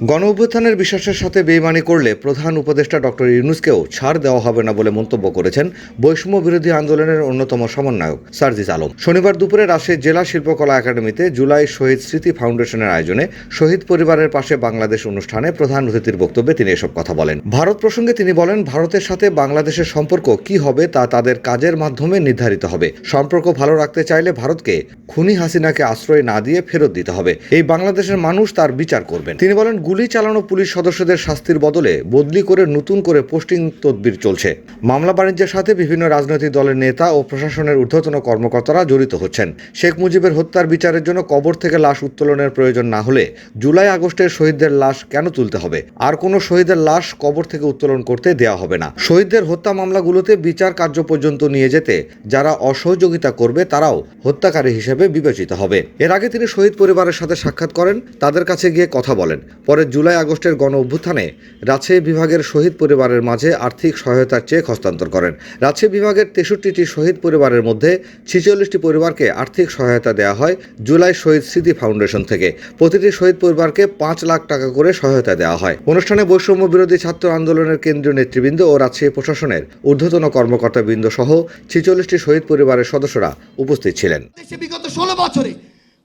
গণ অভ্যুত্থানের বিশ্বাসের সাথে বেইমানি করলে প্রধান উপদেষ্টা ডক্টর ইউনূসকেও ছাড় দেওয়া হবে না বলে মন্তব্য করেছেন বৈষম্য বিরোধী আন্দোলনের অন্যতম সমন্বয়ক সার্জিস আলম। শনিবার দুপুরে রাজশাহী জেলা শিল্পকলা একাডেমিতে জুলাই শহীদ স্মৃতি ফাউন্ডেশনের আয়োজনে শহীদ পরিবারের পাশে বাংলাদেশ অনুষ্ঠানে প্রধান অতিথির বক্তব্যে তিনি এসব কথা বলেন। ভারত প্রসঙ্গে তিনি বলেন, ভারতের সাথে বাংলাদেশের সম্পর্ক কি হবে তা তাদের কাজের মাধ্যমে নির্ধারিত হবে। সম্পর্ক ভালো রাখতে চাইলে ভারতকে খুনি হাসিনাকে আশ্রয় না দিয়ে ফেরত দিতে হবে। এই বাংলাদেশের মানুষ তার বিচার করবেন। তিনি বলেন, গুলি চালানো পুলিশ সদস্যদের শাস্তির বদলে বদলি করে নতুন করে পোস্টিং তদবির চলছে। মামলা বাণিজ্যের সাথে বিভিন্ন রাজনৈতিক দলের নেতা ও প্রশাসনের ঊর্ধ্বতন কর্মকর্তারা জড়িত হচ্ছেন। শেখ মুজিবের হত্যার বিচারের জন্য কবর থেকে লাশ উত্তোলনের প্রয়োজন না হলে জুলাই আগস্টের শহীদদের লাশ কেন তুলতে হবে? আর কোনো শহীদের লাশ কবর থেকে উত্তোলন করতে দেওয়া হবে না। শহীদদের হত্যা মামলাগুলোতে বিচার কার্য পর্যন্ত নিয়ে যেতে যারা অসহযোগিতা করবে তারাও হত্যাকারী হিসেবে বিবেচিত হবে। এর আগে তিনি শহীদ পরিবারের সাথে সাক্ষাৎ করেন, তাদের কাছে গিয়ে কথা বলেন। পরে জুলাই আগস্টের গণ অভ্যুত্থানে রাজশাহী বিভাগের শহীদ পরিবারের মাঝে আর্থিক সহায়তার চেক হস্তান্তর করেন। রাজশাহী বিভাগের 63টি শহীদ পরিবারের মধ্যে 46টি পরিবারকে আর্থিক সহায়তা দেওয়া হয় জুলাই শহীদ স্মৃতি ফাউন্ডেশন থেকে। প্রতিটি শহীদ পরিবারকে 5 লাখ টাকা করে সহায়তা দেওয়া হয়। অনুষ্ঠানে বৈষম্য বিরোধী ছাত্র আন্দোলনের কেন্দ্রীয় নেতৃবৃন্দ ও রাজশাহী প্রশাসনের ঊর্ধ্বতন কর্মকর্তাবৃন্দ সহ 46টি শহীদ পরিবারের সদস্যরা উপস্থিত ছিলেন। বিগত 16 বছরে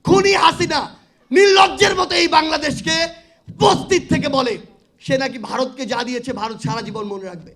খুনি হাসিনা নির্লজ্জের মতো এই বাংলাদেশকে উপস্থিত থেকে বলে সে নাকি ভারতকে যা দিয়েছে ভারত সারা জীবন মনে রাখবে।